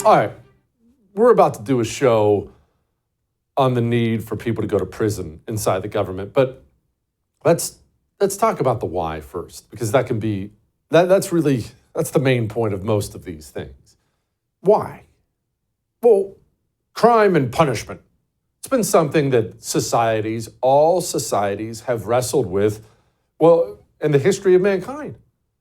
All right, we're about to do a show on the need for people to go to prison inside the government, but let's talk about the why first, because that's the main point of most of these things. Why? Well, crime and punishment. It's been something that all societies have wrestled with, well, in the history of mankind.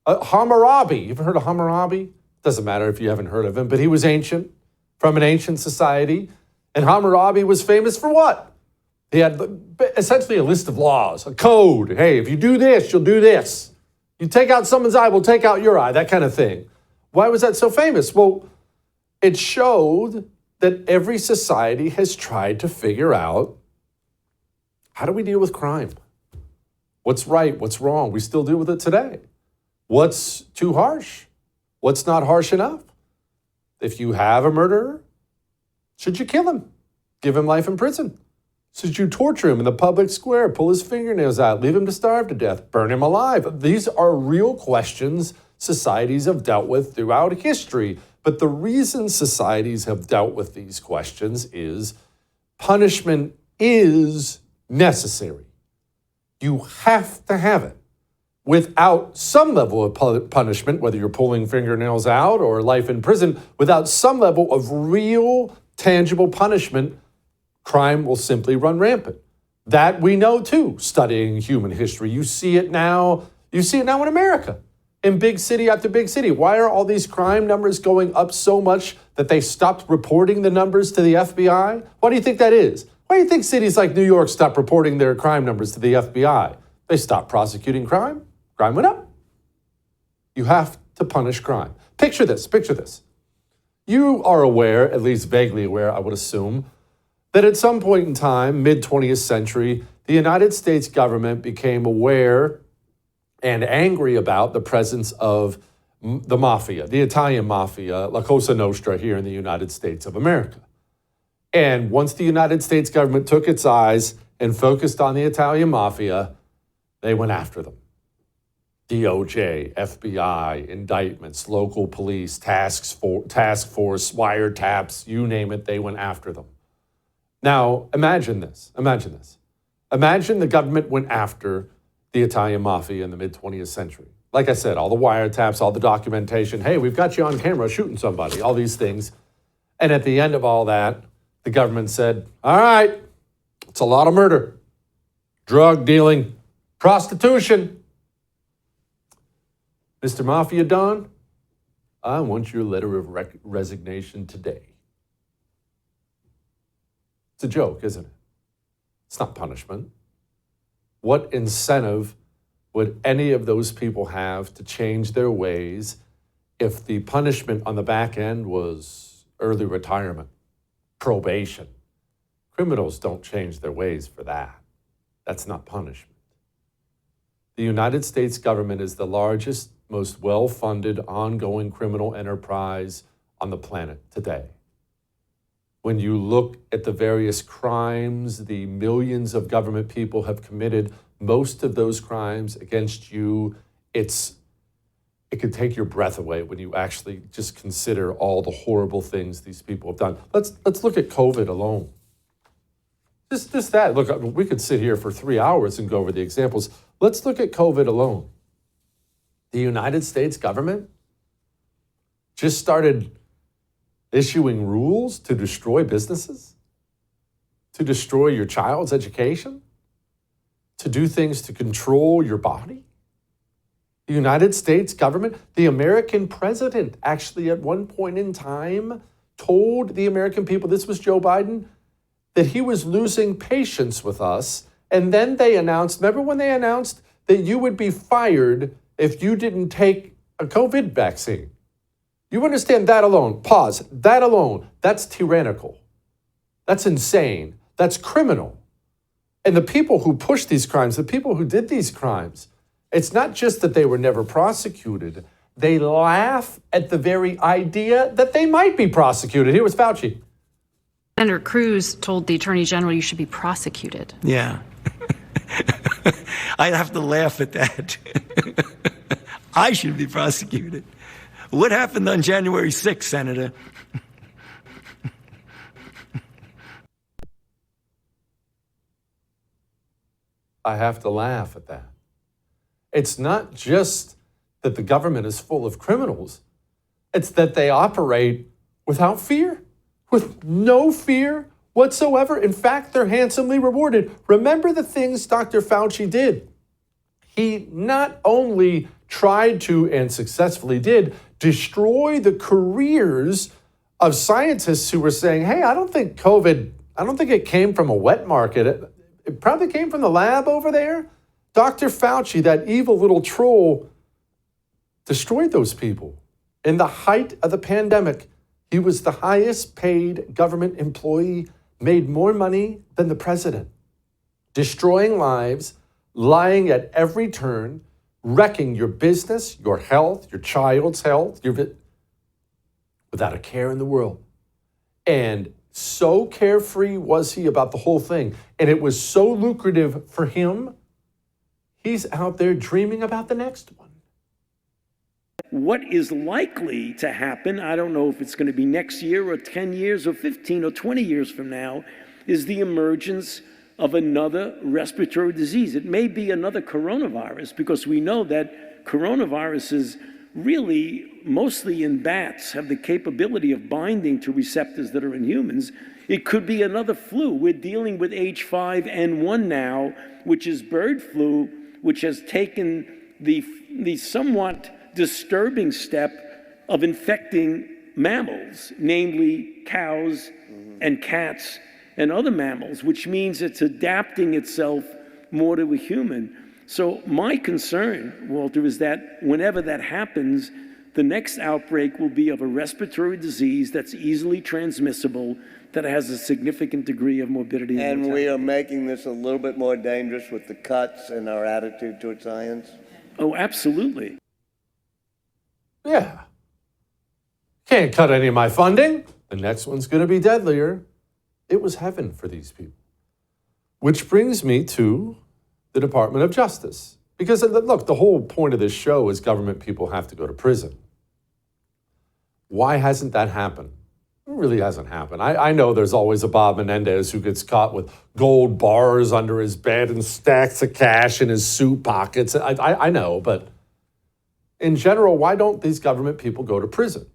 Hammurabi, you've heard of Hammurabi? Doesn't matter if you haven't heard of him, but he was ancient, from an ancient society. And Hammurabi was famous for what? He had essentially a list of laws, a code. Hey, if you do this, you'll do this. You take out someone's eye, we'll take out your eye, that kind of thing. Why was that so famous? Well, it showed that every society has tried to figure out, how do we deal with crime? What's right? What's wrong? We still deal with it today. What's too harsh? What's not harsh enough? If you have a murderer, should you kill him? Give him life in prison? Should you torture him in the public square, pull his fingernails out, leave him to starve to death, burn him alive? These are real questions societies have dealt with throughout history. But the reason societies have dealt with these questions is punishment is necessary. You have to have it. Without some level of punishment, whether you're pulling fingernails out or life in prison, without some level of real, tangible punishment, crime will simply run rampant. That we know too, studying human history. You see it now in America, in big city after big city. Why are all these crime numbers going up so much that they stopped reporting the numbers to the FBI? Why do you think that is? Why do you think cities like New York stopped reporting their crime numbers to the FBI? They stopped prosecuting crime. Crime went up. You have to punish crime. Picture this. You are aware, at least vaguely aware, I would assume, that at some point in time, mid-20th century, the United States government became aware and angry about the presence of the mafia, the Italian mafia, La Cosa Nostra here in the United States of America. And once the United States government took its eyes and focused on the Italian mafia, they went after them. DOJ, FBI, indictments, local police, task force, wiretaps, you name it, they went after them. Now, imagine this. Imagine the government went after the Italian mafia in the mid-20th century. Like I said, all the wiretaps, all the documentation. Hey, we've got you on camera shooting somebody, all these things. And at the end of all that, the government said, all right, it's a lot of murder, drug dealing, prostitution. Mr. Mafia Don, I want your letter of resignation today. It's a joke, isn't it? It's not punishment. What incentive would any of those people have to change their ways if the punishment on the back end was early retirement, probation? Criminals don't change their ways for that. That's not punishment. The United States government is the largest, most well-funded, ongoing criminal enterprise on the planet today. When you look at the various crimes the millions of government people have committed, most of those crimes against you, it could take your breath away when you actually just consider all the horrible things these people have done. Let's look at COVID alone. Just that. Look, we could sit here for 3 hours and go over the examples. Let's look at COVID alone. The United States government just started issuing rules to destroy businesses, to destroy your child's education, to do things to control your body. The United States government, the American president actually at one point in time told the American people, this was Joe Biden, that he was losing patience with us. And then they announced, remember when they announced that you would be fired if you didn't take a COVID vaccine? You understand that alone? Pause. That alone, that's tyrannical. That's insane. That's criminal. And the people who pushed these crimes, the people who did these crimes, it's not just that they were never prosecuted. They laugh at the very idea that they might be prosecuted. Here was Fauci. Senator Cruz told the Attorney General you should be prosecuted. Yeah. I'd have to laugh at that. I should be prosecuted. What happened on January 6th, Senator? I have to laugh at that. It's not just that the government is full of criminals. It's that they operate without fear, with no fear whatsoever. In fact, they're handsomely rewarded. Remember the things Dr. Fauci did. He not only tried to, and successfully did, destroy the careers of scientists who were saying, hey, I don't think it came from a wet market. It probably came from the lab over there. Dr. Fauci, that evil little troll, destroyed those people. In the height of the pandemic, he was the highest paid government employee, made more money than the president, destroying lives, lying at every turn, wrecking your business, your health, your child's health, without a care in the world. And so carefree was he about the whole thing. And it was so lucrative for him, he's out there dreaming about the next one. What is likely to happen, I don't know if it's going to be next year or 10 years or 15 or 20 years from now, is the emergence of another respiratory disease. It may be another coronavirus, because we know that coronaviruses really, mostly in bats, have the capability of binding to receptors that are in humans. It could be another flu. We're dealing with H5N1 now, which is bird flu, which has taken the somewhat disturbing step of infecting mammals, namely cows and cats and other mammals, which means it's adapting itself more to a human. So my concern, Walter, is that whenever that happens, the next outbreak will be of a respiratory disease that's easily transmissible, that has a significant degree of morbidity. And we are making this a little bit more dangerous with the cuts and our attitude toward science? Oh, absolutely. Yeah. Can't cut any of my funding. The next one's going to be deadlier. It was heaven for these people. Which brings me to the Department of Justice. Because, look, the whole point of this show is government people have to go to prison. Why hasn't that happened? It really hasn't happened. I know there's always a Bob Menendez who gets caught with gold bars under his bed and stacks of cash in his suit pockets. I know, but in general, why don't these government people go to prison?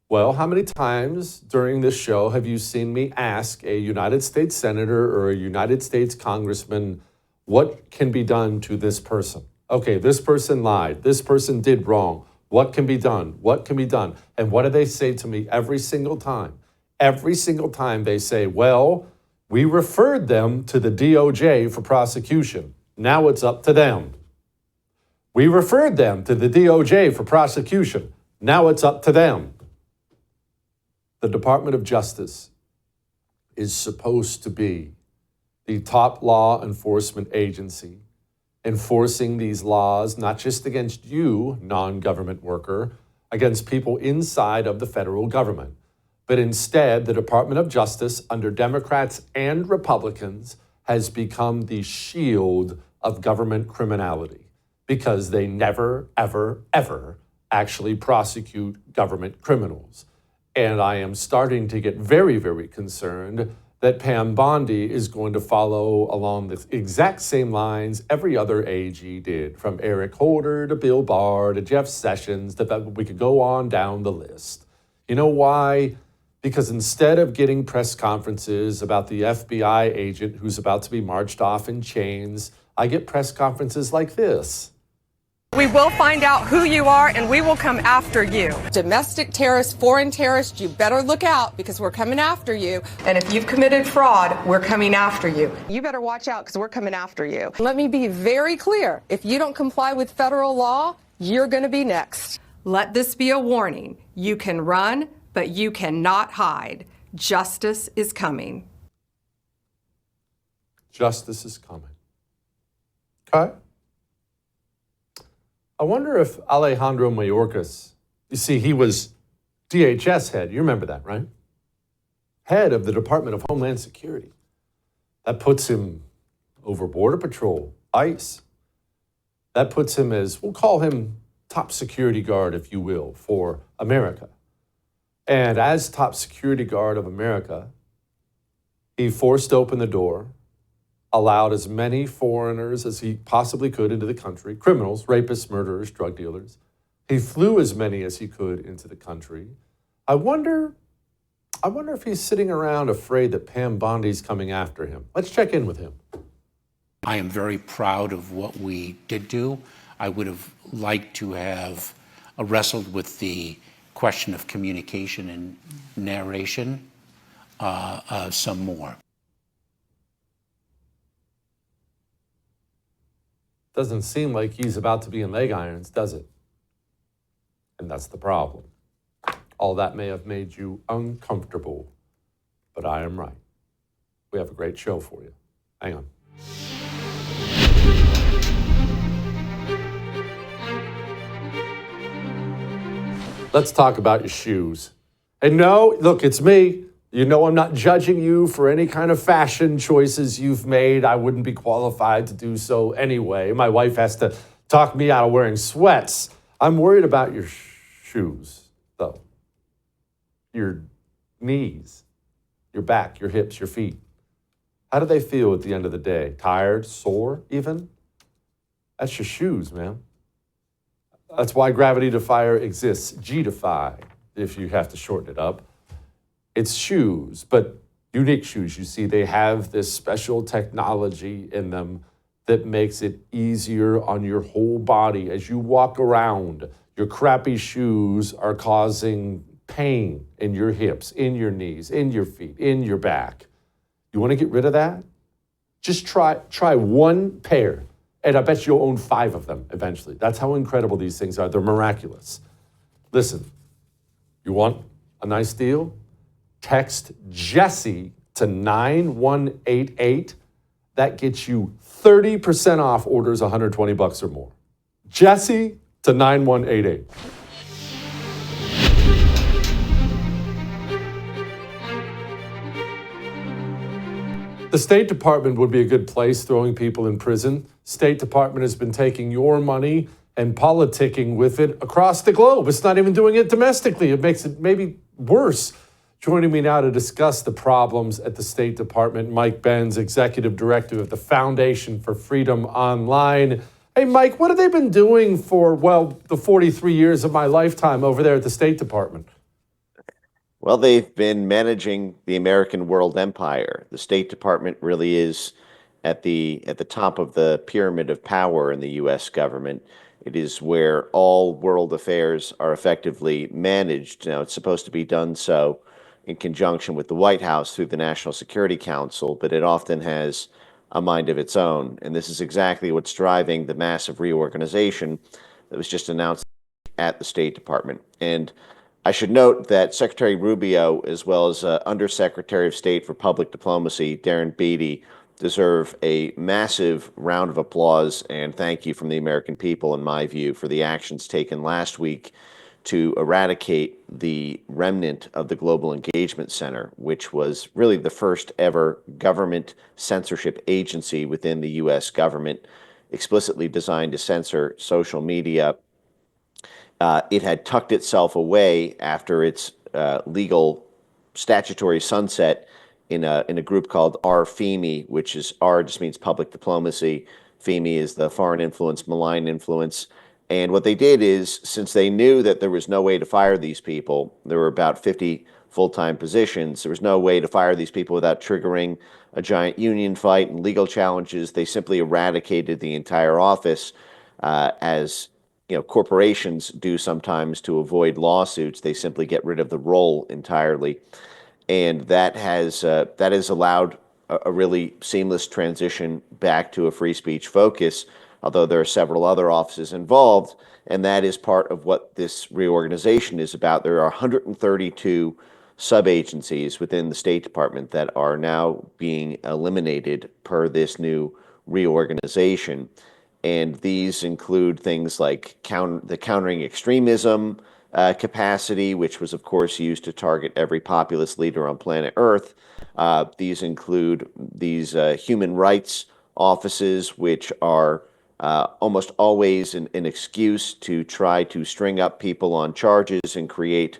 Well, how many times during this show have you seen me ask a United States senator or a United States congressman, what can be done to this person? Okay, this person lied. This person did wrong. What can be done? What can be done? And what do they say to me every single time? Every single time they say, well, we referred them to the DOJ for prosecution. Now it's up to them. We referred them to the DOJ for prosecution. Now it's up to them. The Department of Justice is supposed to be the top law enforcement agency, enforcing these laws, not just against you, non-government worker, against people inside of the federal government. But instead, the Department of Justice, under Democrats and Republicans, has become the shield of government criminality, because they never, ever, ever actually prosecute government criminals. And I am starting to get very, very concerned that Pam Bondi is going to follow along the exact same lines every other AG did, from Eric Holder to Bill Barr to Jeff Sessions. We could go on down the list. You know why? Because instead of getting press conferences about the FBI agent who's about to be marched off in chains, I get press conferences like this. We will find out who you are, and we will come after you. Domestic terrorists, foreign terrorists, you better look out, because we're coming after you. And if you've committed fraud, we're coming after you. You better watch out, because we're coming after you. Let me be very clear. If you don't comply with federal law, you're going to be next. Let this be a warning. You can run, but you cannot hide. Justice is coming. Justice is coming. Okay? I wonder if Alejandro Mayorkas, you see, he was DHS head. You remember that, right? Head of the Department of Homeland Security. That puts him over Border Patrol, ICE. That puts him as, we'll call him top security guard, if you will, for America. And as top security guard of America, he forced open the door allowed as many foreigners as he possibly could into the country, criminals, rapists, murderers, drug dealers. He flew as many as he could into the country. I wonder if he's sitting around afraid that Pam Bondi's coming after him. Let's check in with him. I am very proud of what we did do. I would have liked to have wrestled with the question of communication and narration some more. Doesn't seem like he's about to be in leg irons, does it? And that's the problem. All that may have made you uncomfortable, but I am right. We have a great show for you. Hang on. Let's talk about your shoes. And no, look, it's me. You know I'm not judging you for any kind of fashion choices you've made. I wouldn't be qualified to do so anyway. My wife has to talk me out of wearing sweats. I'm worried about your shoes, though. Your knees, your back, your hips, your feet. How do they feel at the end of the day? Tired, sore, even? That's your shoes, man. That's why Gravity Defier exists. G-Defy, if you have to shorten it up. It's shoes, but unique shoes. You see, they have this special technology in them that makes it easier on your whole body. As you walk around, your crappy shoes are causing pain in your hips, in your knees, in your feet, in your back. You want to get rid of that? Just try one pair, and I bet you'll own 5 of them eventually. That's how incredible these things are. They're miraculous. Listen, you want a nice deal? Text Jesse to 9188. That gets you 30% off orders $120 or more. Jesse to 9188. The State Department would be a good place throwing people in prison. State Department has been taking your money and politicking with it across the globe. It's not even doing it domestically. It makes it maybe worse. Joining me now to discuss the problems at the State Department, Mike Benz, Executive Director of the Foundation for Freedom Online. Hey, Mike, what have they been doing for, well, the 43 years of my lifetime over there at the State Department? Well, they've been managing the American world empire. The State Department really is at the top of the pyramid of power in the U.S. government. It is where all world affairs are effectively managed. Now, it's supposed to be done so in conjunction with the White House through the National Security Council, but it often has a mind of its own. And this is exactly what's driving the massive reorganization that was just announced at the State Department. And I should note that Secretary Rubio, as well as Undersecretary of State for Public Diplomacy, Darren Beatty, deserve a massive round of applause and thank you from the American people, in my view, for the actions taken last week to eradicate the remnant of the Global Engagement Center, which was really the first ever government censorship agency within the U.S. government, explicitly designed to censor social media. It had tucked itself away after its legal statutory sunset in a group called RFEMI, which is R just means public diplomacy. FEMI is the foreign influence, malign influence. And what they did is, since they knew that there was no way to fire these people, there were about 50 full-time positions, there was no way to fire these people without triggering a giant union fight and legal challenges. They simply eradicated the entire office, as corporations do sometimes to avoid lawsuits. They simply get rid of the role entirely. And that has allowed a really seamless transition back to a free speech focus, although there are several other offices involved, and that is part of what this reorganization is about. There are 132 sub-agencies within the State Department that are now being eliminated per this new reorganization. And these include things like the countering extremism capacity, which was, of course, used to target every populist leader on planet Earth. These include these human rights offices, which are almost always an excuse to try to string up people on charges and create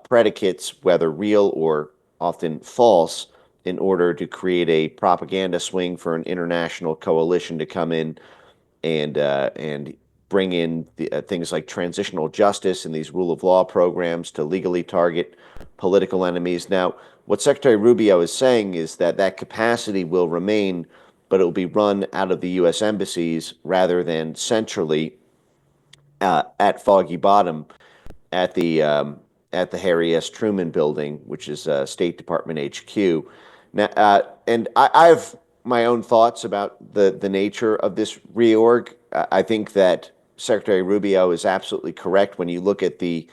predicates, whether real or often false, in order to create a propaganda swing for an international coalition to come in and bring in things like transitional justice and these rule of law programs to legally target political enemies. Now, what Secretary Rubio is saying is that that capacity will remain, but it will be run out of the U.S. embassies rather than centrally at Foggy Bottom at the Harry S. Truman Building, which is State Department HQ. Now, and I have my own thoughts about the nature of this reorg. I think that Secretary Rubio is absolutely correct. When you look at the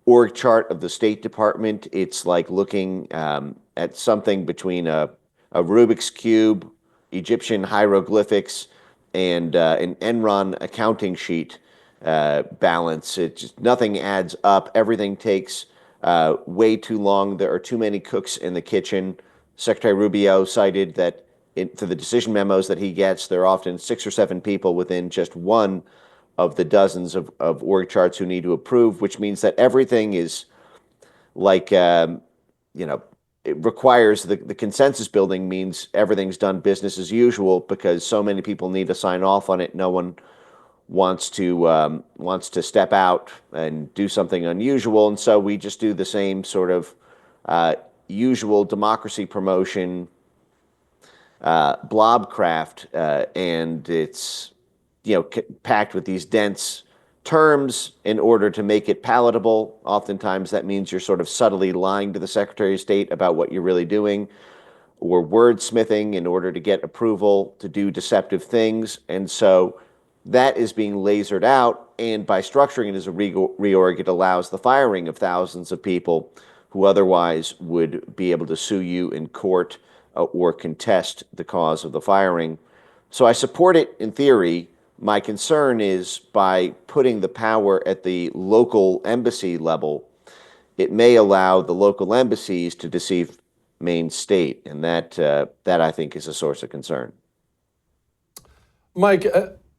org chart of the State Department, it's like looking at something between a Rubik's Cube, Egyptian hieroglyphics, and an Enron accounting sheet balance. It just nothing adds up. Everything takes way too long. There are too many cooks in the kitchen. Secretary Rubio cited that for the decision memos that he gets, there are often 6 or 7 people within just one of the dozens of org charts who need to approve, which means that everything is like, it requires the consensus building means everything's done business as usual because so many people need to sign off on it. No one wants to step out and do something unusual, and so we just do the same sort of usual democracy promotion blobcraft, and it's packed with these dense terms in order to make it palatable. Oftentimes that means you're sort of subtly lying to the Secretary of State about what you're really doing, or wordsmithing in order to get approval to do deceptive things. And so that is being lasered out, and by structuring it as a reorg, it allows the firing of thousands of people who otherwise would be able to sue you in court or contest the cause of the firing. So I support it in theory. My concern is by putting the power at the local embassy level, it may allow the local embassies to deceive Maine state, and that I think is a source of concern. Mike,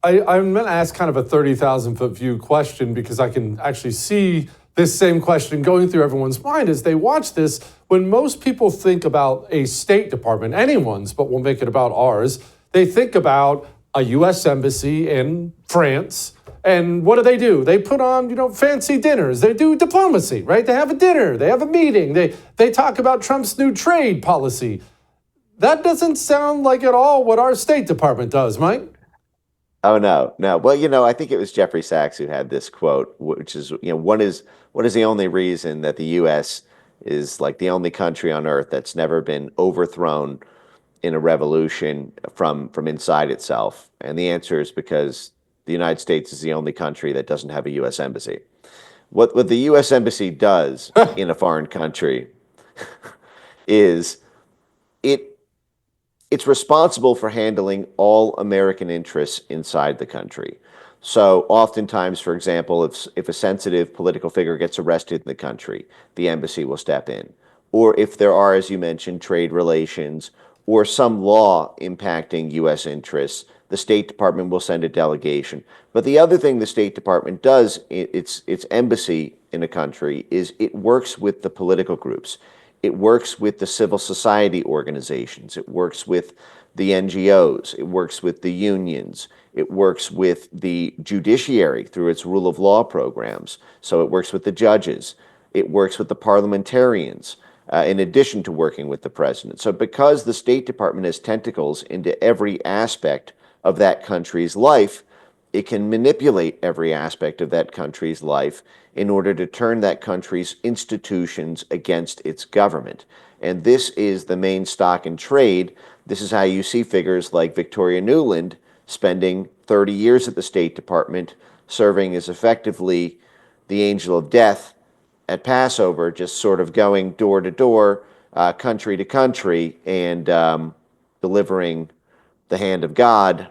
I'm going to ask kind of a 30,000-foot view question because I can actually see this same question going through everyone's mind as they watch this. When most people think about a State Department, anyone's, but we'll make it about ours, they think about a U.S. embassy in France. And what do? They put on, fancy dinners. They do diplomacy, right? They have a dinner. They have a meeting. They talk about Trump's new trade policy. That doesn't sound like at all what our State Department does, Mike. Oh, no. Well, I think it was Jeffrey Sachs who had this quote, which is, what is the only reason that the U.S. is like the only country on earth that's never been overthrown in a revolution from inside itself? And the answer is because the United States is the only country that doesn't have a U.S. embassy. What the U.S. embassy does in a foreign country is it's responsible for handling all American interests inside the country. So oftentimes, for example, if a sensitive political figure gets arrested in the country, the embassy will step in. Or if there are, as you mentioned, trade relations or some law impacting U.S. interests, the State Department will send a delegation. But the other thing the State Department does, its embassy in a country, is it works with the political groups. It works with the civil society organizations. It works with the NGOs. It works with the unions. It works with the judiciary through its rule of law programs. So it works with the judges. It works with the parliamentarians, in addition to working with the president. So because the State Department has tentacles into every aspect of that country's life, it can manipulate every aspect of that country's life in order to turn that country's institutions against its government. And this is the main stock in trade. This is how you see figures like Victoria Nuland spending 30 years at the State Department, serving as effectively the angel of death at Passover, just sort of going door to door, country to country, and delivering the hand of God,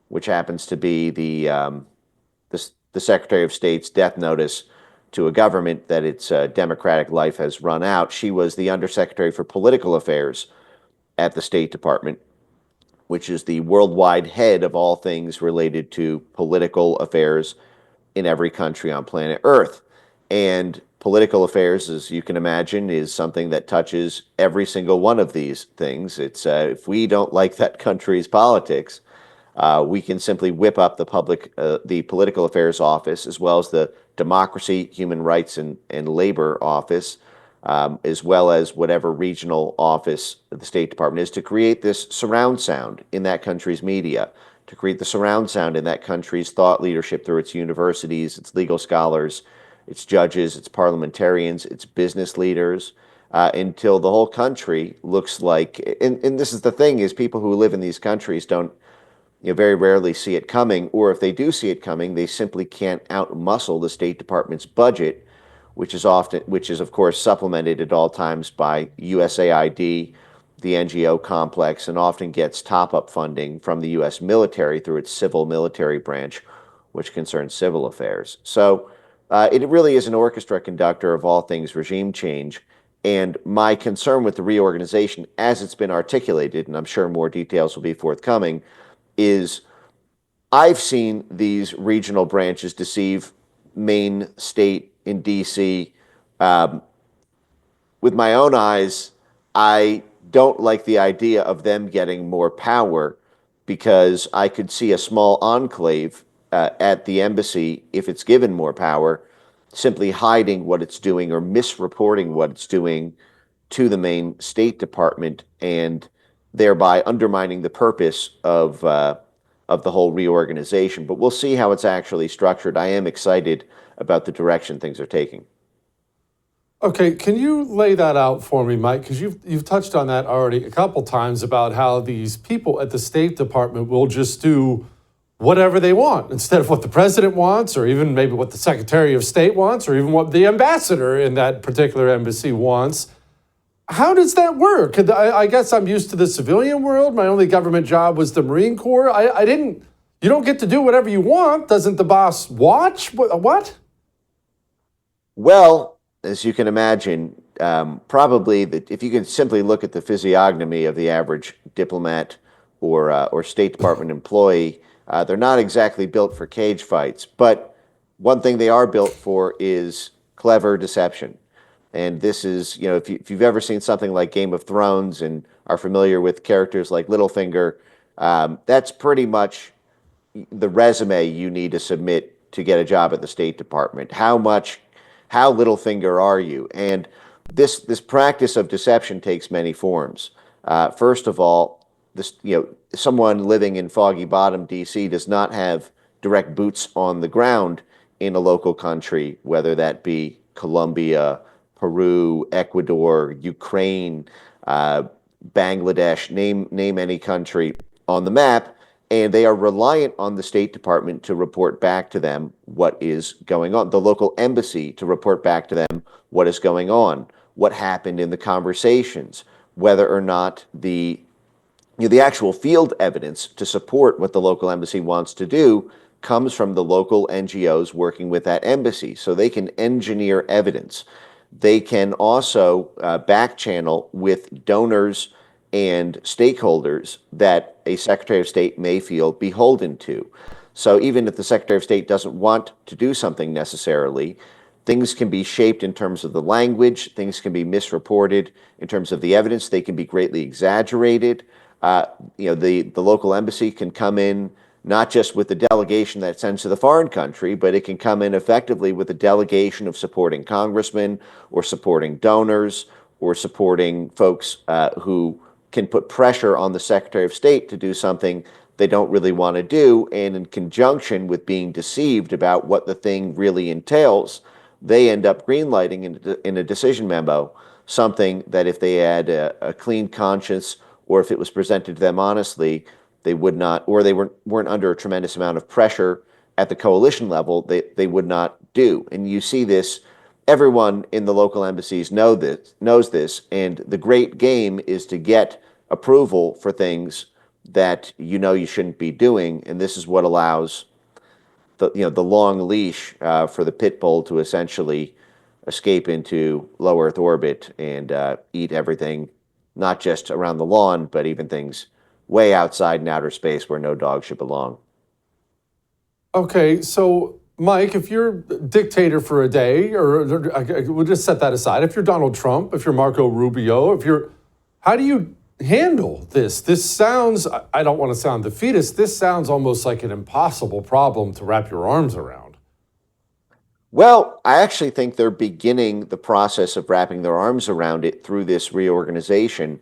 which happens to be the Secretary of State's death notice to a government that its democratic life has run out. She was the Undersecretary for Political Affairs at the State Department, which is the worldwide head of all things related to political affairs in every country on planet Earth. And Political affairs, as you can imagine, is something that touches every single one of these things. It's if we don't like that country's politics, we can simply whip up the political affairs office, as well as the democracy, human rights, and labor office, as well as whatever regional office the State Department is, to create this surround sound in that country's media, to create the surround sound in that country's thought leadership through its universities, its legal scholars, its judges, its parliamentarians, its business leaders, until the whole country looks like, and this is the thing, is people who live in these countries don't, very rarely see it coming, or if they do see it coming, they simply can't outmuscle the State Department's budget, which is of course supplemented at all times by USAID, the NGO complex, and often gets top-up funding from the U.S. military through its civil military branch, which concerns civil affairs. So it really is an orchestra conductor of all things regime change. And my concern with the reorganization, as it's been articulated, and I'm sure more details will be forthcoming, is I've seen these regional branches deceive Maine State in D.C. With my own eyes. I don't like the idea of them getting more power, because I could see a small enclave at the embassy, if it's given more power, simply hiding what it's doing or misreporting what it's doing to the Maine State Department, and thereby undermining the purpose of the whole reorganization. But we'll see how it's actually structured. I am excited about the direction things are taking. Okay, can you lay that out for me, Mike? Because you've touched on that already a couple times about how these people at the State Department will just do whatever they want instead of what the president wants, or even maybe what the Secretary of State wants, or even what the ambassador in that particular embassy wants. How does that work? I guess I'm used to the civilian world. My only government job was the Marine Corps. You don't get to do whatever you want. Doesn't the boss watch? What? Well, as you can imagine, probably if you can simply look at the physiognomy of the average diplomat or State Department employee, they're not exactly built for cage fights. But one thing they are built for is clever deception. And this is, if you've ever seen something like Game of Thrones and are familiar with characters like Littlefinger, that's pretty much the resume you need to submit to get a job at the State Department. How Littlefinger are you? And this practice of deception takes many forms. First of all, someone living in Foggy Bottom, D.C., does not have direct boots on the ground in a local country, whether that be Colombia, Peru, Ecuador, Ukraine, Bangladesh, name any country on the map, and they are reliant on the State Department to report back to them what is going on, the local embassy to report back to them what is going on, what happened in the conversations, whether or not the actual field evidence to support what the local embassy wants to do comes from the local NGOs working with that embassy. So they can engineer evidence. They can also back channel with donors and stakeholders that a Secretary of State may feel beholden to. So even if the Secretary of State doesn't want to do something necessarily, things can be shaped in terms of the language, things can be misreported in terms of the evidence, they can be greatly exaggerated. The local embassy can come in not just with the delegation that it sends to the foreign country, but it can come in effectively with a delegation of supporting congressmen or supporting donors or supporting folks who can put pressure on the Secretary of State to do something they don't really want to do. And in conjunction with being deceived about what the thing really entails, they end up greenlighting in a decision memo something that, if they had a clean conscience, or if it was presented to them honestly, they would not, or they weren't under a tremendous amount of pressure at the coalition level, they would not do. And you see this, everyone in the local embassies knows this, and the great game is to get approval for things that you shouldn't be doing, and this is what allows the long leash for the pit bull to essentially escape into low Earth orbit and eat everything, not just around the lawn, but even things way outside in outer space where no dog should belong. Okay, so Mike, if you're a dictator for a day, or we'll just set that aside. If you're Donald Trump, if you're Marco Rubio, how do you handle this? This sounds, I don't want to sound defeatist, this sounds almost like an impossible problem to wrap your arms around. Well, I actually think they're beginning the process of wrapping their arms around it through this reorganization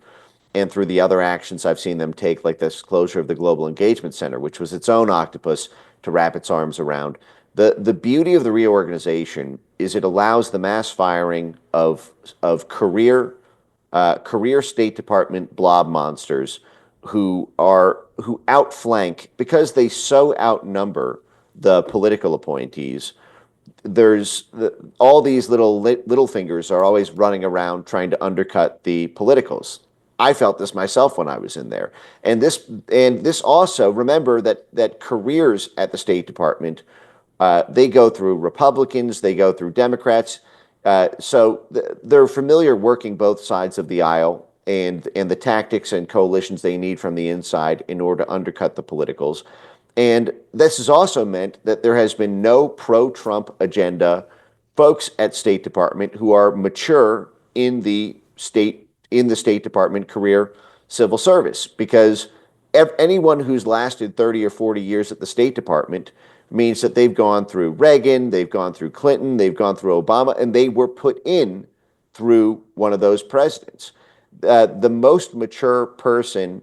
and through the other actions I've seen them take, like this closure of the Global Engagement Center, which was its own octopus to wrap its arms around. The beauty of the reorganization is it allows the mass firing of career State Department blob monsters who outflank, because they so outnumber the political appointees. All these little fingers are always running around trying to undercut the politicals. I felt this myself when I was in there, and this also, remember that careers at the State Department, they go through Republicans, they go through Democrats, so they're familiar working both sides of the aisle and the tactics and coalitions they need from the inside in order to undercut the politicals. And this has also meant that there has been no pro-Trump agenda folks at State Department who are mature in the State Department career civil service, because anyone who's lasted 30 or 40 years at the State Department means that they've gone through Reagan, they've gone through Clinton, they've gone through Obama, and they were put in through one of those presidents. The most mature person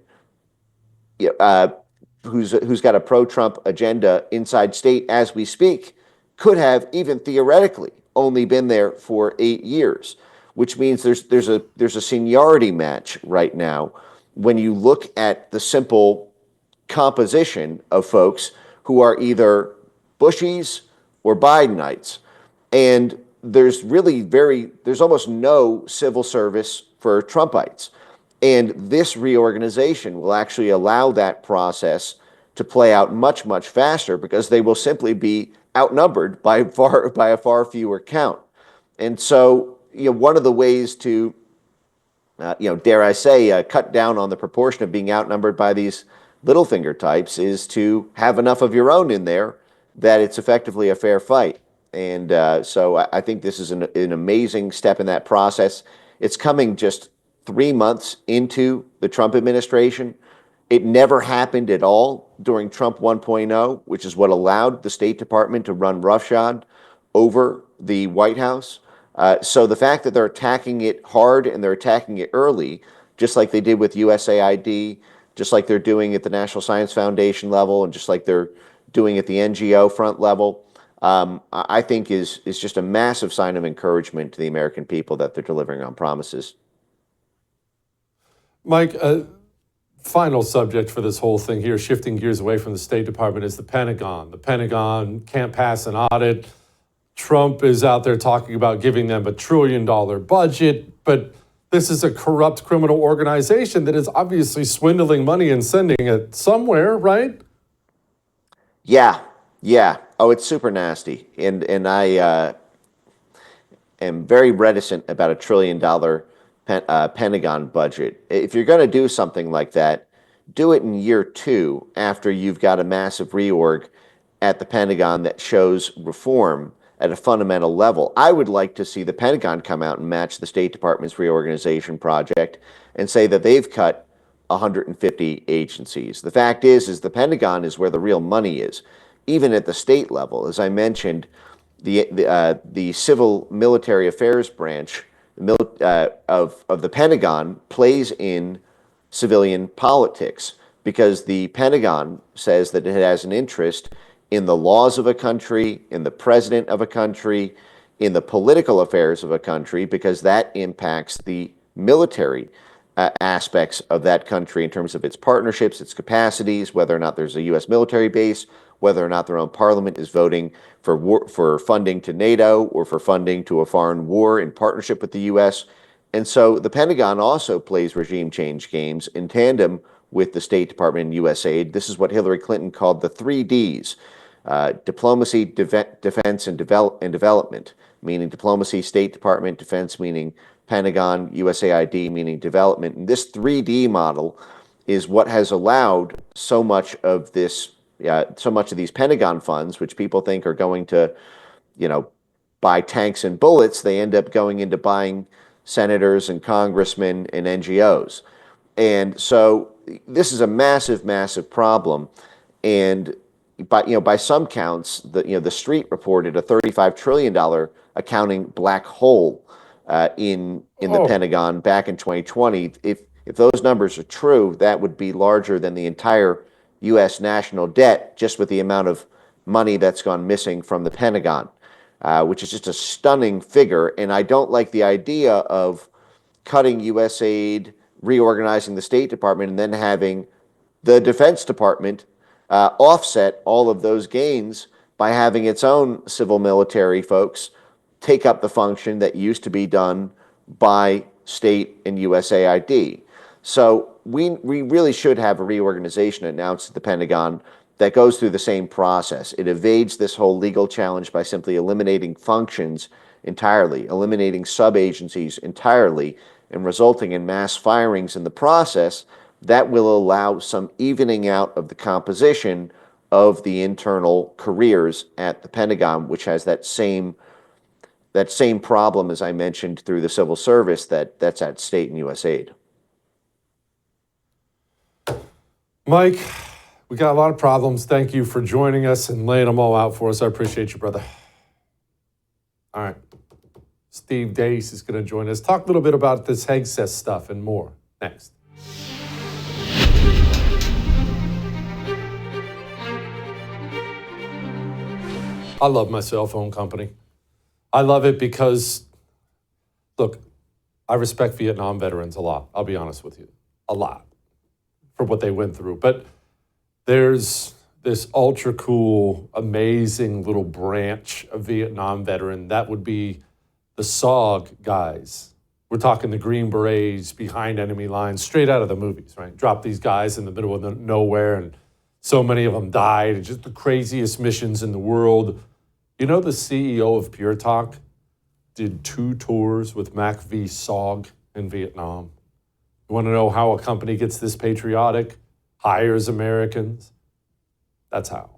who's got a pro-Trump agenda inside state as we speak could have, even theoretically, only been there for 8 years, which means there's a seniority match right now when you look at the simple composition of folks who are either Bushies or Bidenites. And there's almost no civil service for Trumpites. And this reorganization will actually allow that process to play out much, much faster, because they will simply be outnumbered by a far fewer count. And so, one of the ways to, dare I say, cut down on the proportion of being outnumbered by these little finger types is to have enough of your own in there that it's effectively a fair fight. And so I think this is an amazing step in that process. It's coming just 3 months into the Trump administration. It never happened at all during Trump 1.0, which is what allowed the State Department to run roughshod over the White House. So the fact that they're attacking it hard and they're attacking it early, just like they did with USAID, just like they're doing at the National Science Foundation level, and just like they're doing at the NGO front level, I think is just a massive sign of encouragement to the American people that they're delivering on promises. Mike, final subject for this whole thing here, shifting gears away from the State Department, is the Pentagon. The Pentagon can't pass an audit. Trump is out there talking about giving them $1 trillion budget, but this is a corrupt criminal organization that is obviously swindling money and sending it somewhere, right? Yeah. Oh, it's super nasty. And I am very reticent about $1 trillion Pentagon budget. If you're going to do something like that, do it in year 2 after you've got a massive reorg at the Pentagon that shows reform at a fundamental level. I would like to see the Pentagon come out and match the State Department's reorganization project and say that they've cut 150 agencies. The fact is the Pentagon is where the real money is, even at the state level. As I mentioned, the Civil Military Affairs branch of the Pentagon plays in civilian politics, because the Pentagon says that it has an interest in the laws of a country, in the president of a country, in the political affairs of a country, because that impacts the military aspects of that country in terms of its partnerships, its capacities, whether or not there's a U.S. military base, whether or not their own parliament is voting for funding to NATO or for funding to a foreign war in partnership with the U.S. And so the Pentagon also plays regime change games in tandem with the State Department and USAID. This is what Hillary Clinton called the 3 Ds: diplomacy, defense, and development, meaning diplomacy, State Department, defense, meaning Pentagon, USAID, meaning development. And this 3D model is what has allowed so much of this so much of these Pentagon funds, which people think are going to, buy tanks and bullets, they end up going into buying senators and congressmen and NGOs. And so this is a massive, massive problem. And by some counts, the Street reported a $35 trillion accounting black hole in the Pentagon back in 2020. If those numbers are true, that would be larger than the entire U.S. national debt, just with the amount of money that's gone missing from the Pentagon, which is just a stunning figure. And I don't like the idea of cutting U.S. aid, reorganizing the State Department, and then having the Defense Department offset all of those gains by having its own civil military folks take up the function that used to be done by state and USAID. So we really should have a reorganization announced at the Pentagon that goes through the same process. It evades this whole legal challenge by simply eliminating functions entirely, eliminating sub-agencies entirely, and resulting in mass firings in the process. That will allow some evening out of the composition of the internal careers at the Pentagon, which has that same problem, as I mentioned, through the civil service that's at state and U.S. aid. Mike, we got a lot of problems. Thank you for joining us and laying them all out for us. I appreciate you, brother. All right. Steve Deace is going to join us. Talk a little bit about this Hegseth stuff and more next. I love my cell phone company. I love it because, look, I respect Vietnam veterans a lot. I'll be honest with you. A lot for what they went through. But there's this ultra cool, amazing little branch of Vietnam veteran. That would be the SOG guys. We're talking the Green Berets behind enemy lines, straight out of the movies, right? Drop these guys in the middle of nowhere, and so many of them died. Just the craziest missions in the world. You know, the CEO of Pure Talk did 2 tours with Mac V SOG in Vietnam. You want to know how a company gets this patriotic, hires Americans? That's how.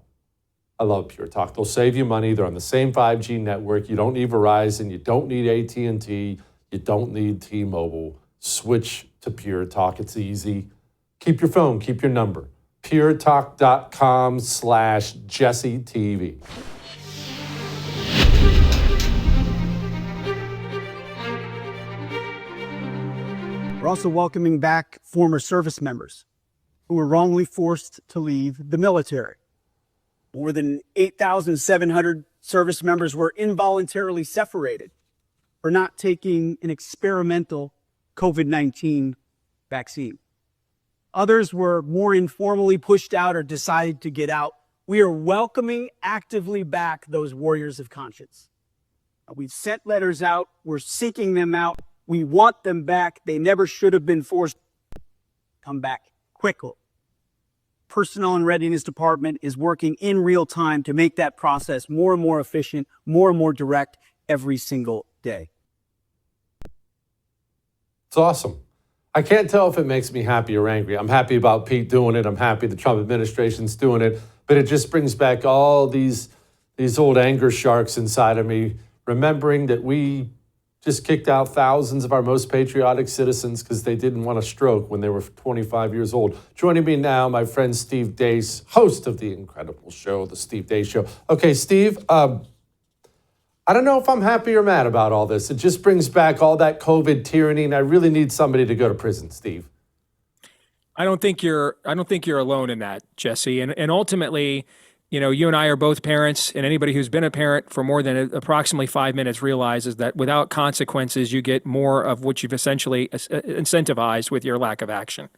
I love Pure Talk. They'll save you money. They're on the same 5G network. You don't need Verizon. You don't need AT&T. You don't need T-Mobile. Switch to Pure Talk. It's easy. Keep your phone. Keep your number. puretalk.com/JesseTV. We're also welcoming back former service members who were wrongly forced to leave the military. More than 8,700 service members were involuntarily separated for not taking an experimental COVID-19 vaccine. Others were more informally pushed out or decided to get out. We are welcoming actively back those warriors of conscience. We've sent letters out. We're seeking them out. We want them back. They never should have been forced to come back quickly. Personnel and Readiness Department is working in real time to make that process more and more efficient, more and more direct every single day. It's awesome. I can't tell if it makes me happy or angry. I'm happy about Pete doing it. I'm happy the Trump administration's doing it. But it just brings back all these old anger sharks inside of me, remembering that we just kicked out thousands of our most patriotic citizens because they didn't want a stroke when they were 25 years old. Joining me now, my friend Steve Deace, host of the incredible show, The Steve Deace Show. Okay, Steve, I don't know if I'm happy or mad about all this. It just brings back all that COVID tyranny, and I really need somebody to go to prison, Steve. I don't think you're alone in that, Jesse. And ultimately, you know, you and I are both parents, and anybody who's been a parent for more than approximately 5 minutes realizes that without consequences, you get more of what you've essentially incentivized with your lack of action.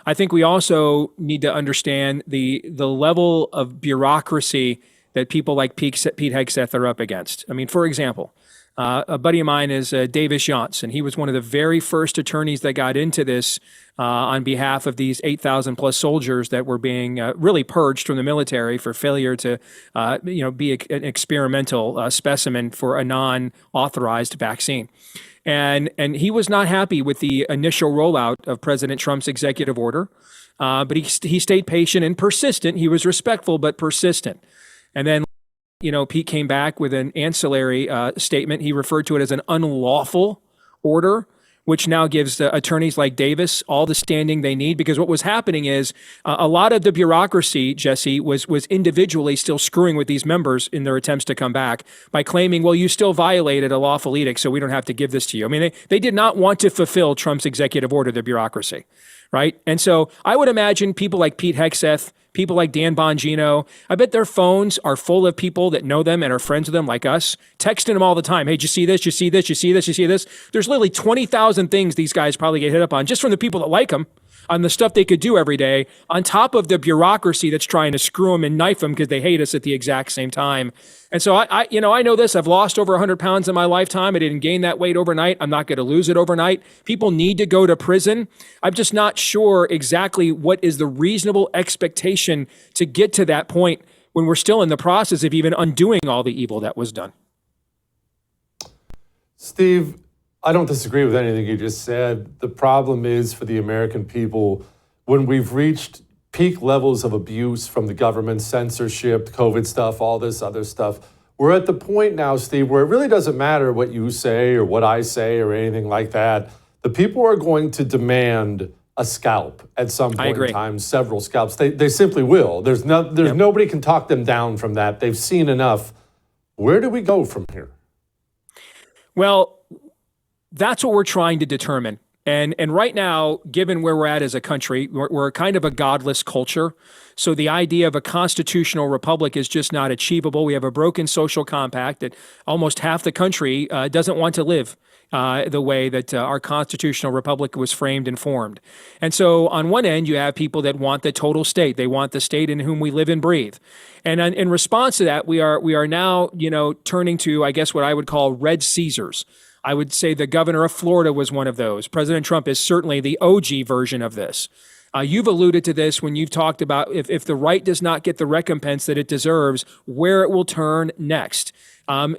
I think we also need to understand the level of bureaucracy that people like Pete Hegseth are up against. I mean, for example, a buddy of mine is Davis Johnson. He was one of the very first attorneys that got into this on behalf of these 8,000 plus soldiers that were being really purged from the military for failure to, be an experimental specimen for a non-authorized vaccine. And he was not happy with the initial rollout of President Trump's executive order. But he stayed patient and persistent. He was respectful, but persistent. And then, Pete came back with an ancillary statement. He referred to it as an unlawful order, which now gives attorneys like Davis all the standing they need. Because what was happening is a lot of the bureaucracy, Jesse, was individually still screwing with these members in their attempts to come back by claiming, well, you still violated a lawful edict, so we don't have to give this to you. I mean, they did not want to fulfill Trump's executive order, the bureaucracy, right? And so I would imagine people like Pete Hegseth, people like Dan Bongino, I bet their phones are full of people that know them and are friends with them like us, texting them all the time. Hey, did you see this? You see this? You see this? You see this? There's literally 20,000 things these guys probably get hit up on just from the people that like them, on the stuff they could do every day, on top of the bureaucracy that's trying to screw them and knife them because they hate us at the exact same time. And so I know this. I've lost over 100 pounds in my lifetime. I didn't gain that weight overnight. I'm not going to lose it overnight. People need to go to prison. I'm just not sure exactly what is the reasonable expectation to get to that point when we're still in the process of even undoing all the evil that was done. Steve, I don't disagree with anything you just said. The problem is for the American people, when we've reached peak levels of abuse from the government, censorship, COVID stuff, all this other stuff, we're at the point now, Steve, where it really doesn't matter what you say or what I say or anything like that. The people are going to demand a scalp at some point in time, several scalps. They simply will. There's nobody can talk them down from that. They've seen enough. Where do we go from here? Well, that's what we're trying to determine. And right now, given where we're at as a country, we're kind of a godless culture. So the idea of a constitutional republic is just not achievable. We have a broken social compact that almost half the country doesn't want to live the way that our constitutional republic was framed and formed. And so on one end, you have people that want the total state. They want the state in whom we live and breathe. And in response to that, we are now, turning to, I guess, what I would call red Caesars. I would say the governor of Florida was one of those. President Trump is certainly the OG version of this. You've alluded to this when you've talked about if the right does not get the recompense that it deserves, where it will turn next.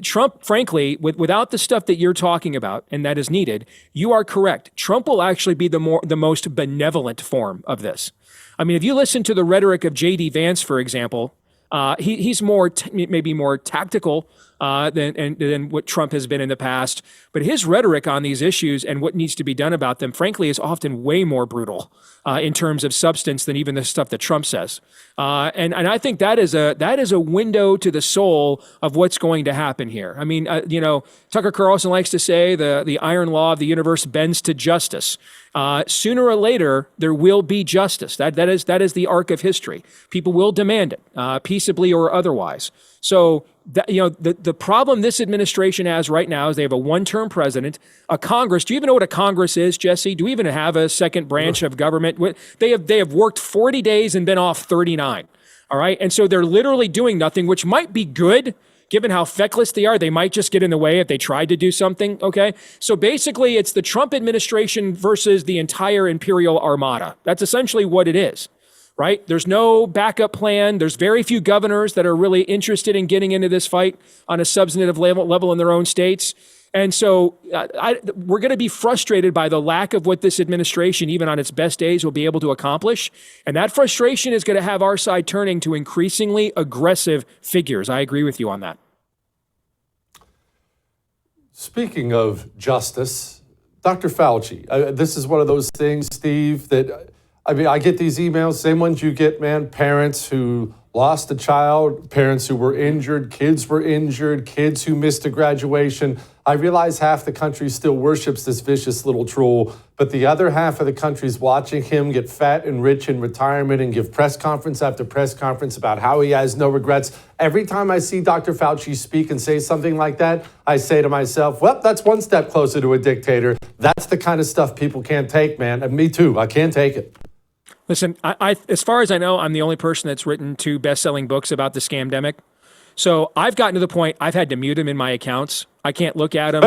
Trump, frankly, without the stuff that you're talking about and that is needed, you are correct. Trump will actually be the most benevolent form of this. I mean, if you listen to the rhetoric of J.D. Vance, for example, he's maybe more tactical than what Trump has been in the past. But his rhetoric on these issues and what needs to be done about them, frankly, is often way more brutal in terms of substance than even the stuff that Trump says. And I think that is a window to the soul of what's going to happen here. I mean, Tucker Carlson likes to say the iron law of the universe bends to justice. Sooner or later, there will be justice. That is the arc of history. People will demand it, peaceably or otherwise. So the problem this administration has right now is they have a one-term president, a Congress. Do you even know what a Congress is, Jesse? Do we even have a second branch of government? They have worked 40 days and been off 39. All right, and so they're literally doing nothing, which might be good. Given how feckless they are, they might just get in the way if they tried to do something, okay? So basically, it's the Trump administration versus the entire imperial armada. That's essentially what it is, right? There's no backup plan. There's very few governors that are really interested in getting into this fight on a substantive level in their own states. And so we're going to be frustrated by the lack of what this administration, even on its best days, will be able to accomplish. And that frustration is going to have our side turning to increasingly aggressive figures. I agree with you on that. Speaking of justice, Dr. Fauci, this is one of those things, Steve, that, I get these emails, same ones you get, man, parents who lost a child, parents who were injured, kids who missed a graduation. I realize half the country still worships this vicious little troll, but the other half of the country is watching him get fat and rich in retirement and give press conference after press conference about how he has no regrets. Every time I see Dr. Fauci speak and say something like that, I say to myself, well, that's one step closer to a dictator. That's the kind of stuff people can't take, man. And me too. I can't take it. Listen, I as far as I know, I'm the only person that's written 2 best-selling books about the scamdemic. So I've gotten to the point I've had to mute him in my accounts. I can't look at him.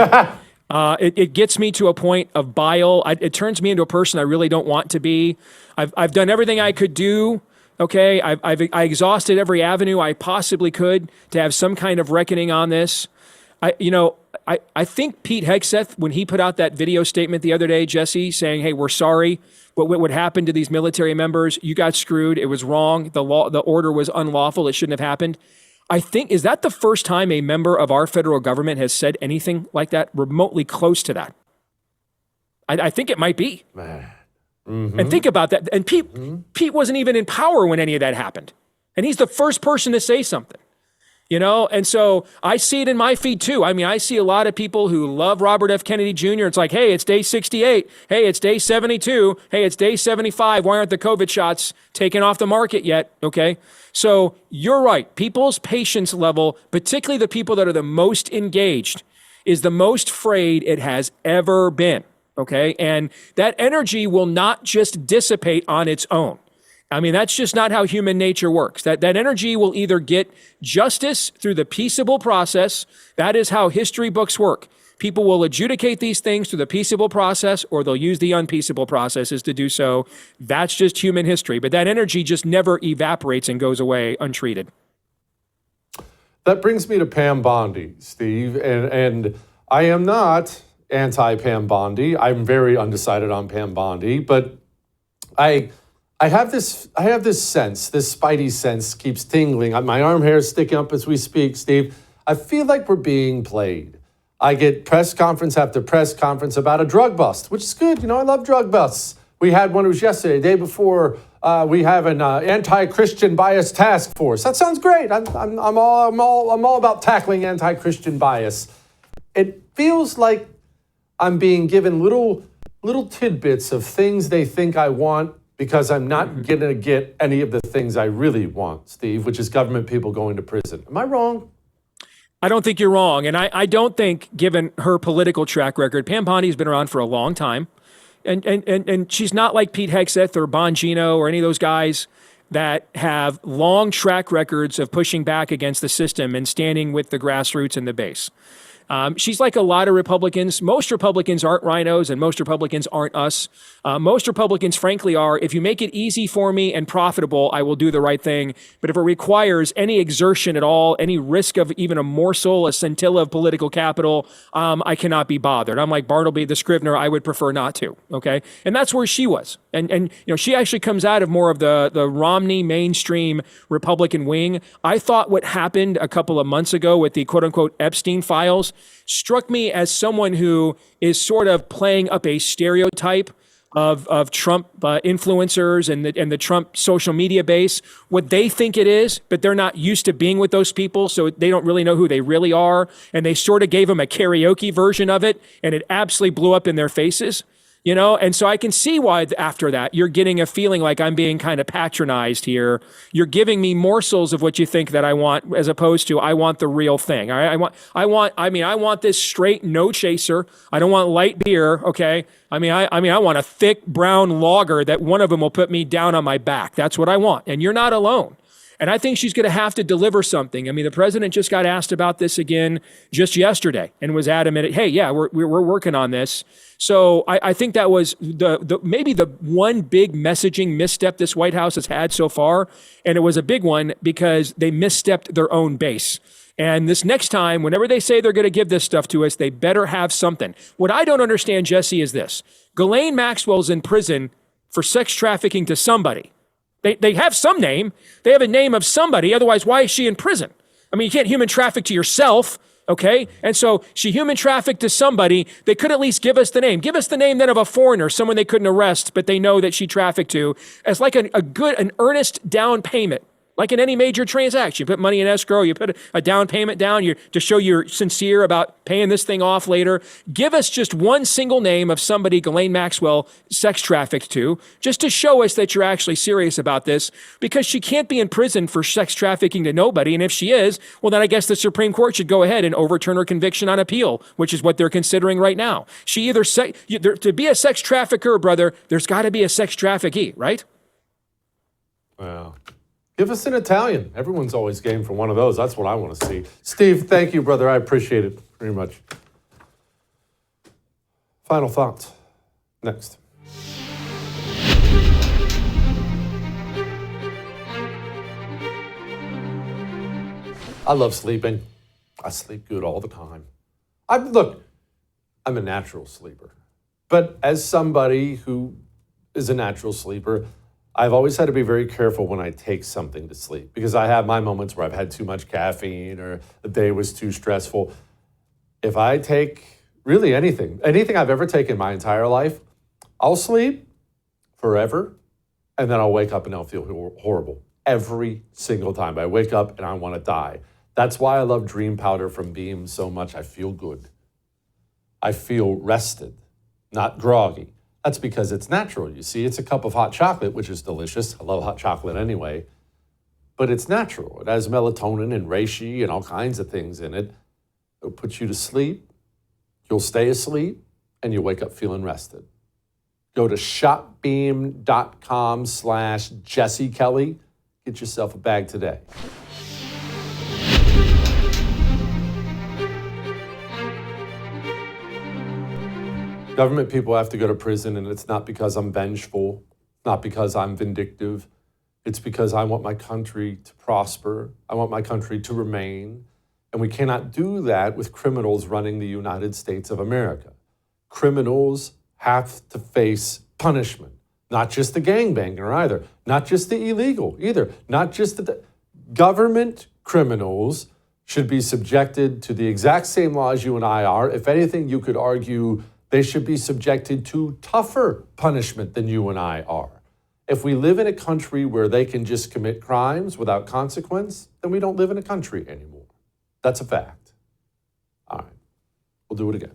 It gets me to a point of bile. It turns me into a person I really don't want to be. I've done everything I could do. Okay, I exhausted every avenue I possibly could to have some kind of reckoning on this. I think Pete Hegseth, when he put out that video statement the other day, Jesse, saying, "Hey, we're sorry. What would happen to these military members? You got screwed. It was wrong. The order was unlawful. It shouldn't have happened." I think, is that the first time a member of our federal government has said anything like that, remotely close to that? I think it might be. Man. And think about that. And Pete wasn't even in power when any of that happened. And he's the first person to say something, And so I see it in my feed too. I mean, I see a lot of people who love Robert F. Kennedy Jr. It's like, hey, it's day 68. Hey, it's day 72. Hey, it's day 75. Why aren't the COVID shots taken off the market yet? Okay. So you're right. People's patience level, particularly the people that are the most engaged, is the most frayed it has ever been. Okay. And that energy will not just dissipate on its own. I mean, that's just not how human nature works. That energy will either get justice through the peaceable process. That is how history books work. People will adjudicate these things through the peaceable process, or they'll use the unpeaceable processes to do so. That's just human history. But that energy just never evaporates and goes away untreated. That brings me to Pam Bondi, Steve, and I am not anti-Pam Bondi. I'm very undecided on Pam Bondi, but I have this sense, this spidey sense keeps tingling. My arm hair is sticking up as we speak, Steve. I feel like we're being played. I get press conference after press conference about a drug bust, which is good. I love drug busts. We had one, it was yesterday, the day before. We have an anti-Christian bias task force. That sounds great. I'm all about tackling anti-Christian bias. It feels like I'm being given little tidbits of things they think I want, because I'm not going to get any of the things I really want, Steve, which is government people going to prison. Am I wrong? I don't think you're wrong. And I don't think, given her political track record, Pam Bondi's been around for a long time. And she's not like Pete Hegseth or Bongino or any of those guys that have long track records of pushing back against the system and standing with the grassroots and the base. She's like a lot of Republicans. Most Republicans aren't rhinos, and most Republicans aren't us. Most Republicans, frankly, are, if you make it easy for me and profitable, I will do the right thing. But if it requires any exertion at all, any risk of even a morsel, a scintilla of political capital, I cannot be bothered. I'm like Bartleby the Scrivener, I would prefer not to, okay? And that's where she was. And she actually comes out of more of the Romney mainstream Republican wing. I thought what happened a couple of months ago with the quote-unquote Epstein files struck me as someone who is sort of playing up a stereotype of Trump influencers and the Trump social media base, what they think it is, but they're not used to being with those people, so they don't really know who they really are, and they sort of gave them a karaoke version of it, and it absolutely blew up in their faces. And so I can see why after that you're getting a feeling like I'm being kind of patronized here. You're giving me morsels of what you think that I want, as opposed to I want the real thing. All right, I want this straight no chaser. I don't want light beer. Okay, I want a thick brown lager that one of them will put me down on my back. That's what I want, and you're not alone. And I think she's going to have to deliver something. I mean, the president just got asked about this again just yesterday and was adamant, hey, yeah, we're working on this. So I think that was maybe the one big messaging misstep this White House has had so far. And it was a big one because they misstepped their own base. And this next time, whenever they say they're going to give this stuff to us, they better have something. What I don't understand, Jesse, is this. Ghislaine Maxwell's in prison for sex trafficking to somebody. They have some name. They have a name of somebody. Otherwise, why is she in prison? I mean, you can't human traffic to yourself, okay? And so she human trafficked to somebody. They could at least give us the name. Give us the name then of a foreigner, someone they couldn't arrest, but they know that she trafficked to, as like an earnest down payment. Like in any major transaction, you put money in escrow, you put a down payment down to show you're sincere about paying this thing off later. Give us just one single name of somebody Ghislaine Maxwell sex trafficked to, just to show us that you're actually serious about this, because she can't be in prison for sex trafficking to nobody. And if she is, well, then I guess the Supreme Court should go ahead and overturn her conviction on appeal, which is what they're considering right now. She either to be a sex trafficker, brother, there's got to be a sex traffickee, right? Wow. Give us an Italian. Everyone's always game for one of those. That's what I want to see. Steve, thank you, brother. I appreciate it very much. Final thoughts. Next. I love sleeping. I sleep good all the time. Look, I'm a natural sleeper. But as somebody who is a natural sleeper, I've always had to be very careful when I take something to sleep because I have my moments where I've had too much caffeine or the day was too stressful. If I take really anything I've ever taken in my entire life, I'll sleep forever and then I'll wake up and I'll feel horrible every single time. I wake up and I want to die. That's why I love Dream Powder from Beam so much. I feel good. I feel rested, not groggy. That's because it's natural. You see, it's a cup of hot chocolate, which is delicious. I love hot chocolate anyway. But it's natural. It has melatonin and reishi and all kinds of things in it. It'll put you to sleep. You'll stay asleep, and you'll wake up feeling rested. Go to shopbeam.com/Jesse Kelly. Get yourself a bag today. Government people have to go to prison, and it's not because I'm vengeful, not because I'm vindictive. It's because I want my country to prosper. I want my country to remain. And we cannot do that with criminals running the United States of America. Criminals have to face punishment, not just the gangbanger either, not just the illegal either, not just the government criminals should be subjected to the exact same laws you and I are. If anything, you could argue they should be subjected to tougher punishment than you and I are. If we live in a country where they can just commit crimes without consequence, then we don't live in a country anymore. That's a fact. All right, we'll do it again.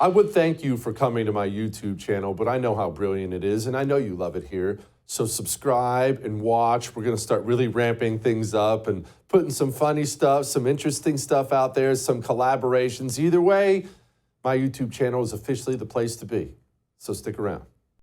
I would thank you for coming to my YouTube channel, but I know how brilliant it is, and I know you love it here. So subscribe and watch. We're going to start really ramping things up and putting some funny stuff, some interesting stuff out there, some collaborations. Either way, my YouTube channel is officially the place to be. So stick around.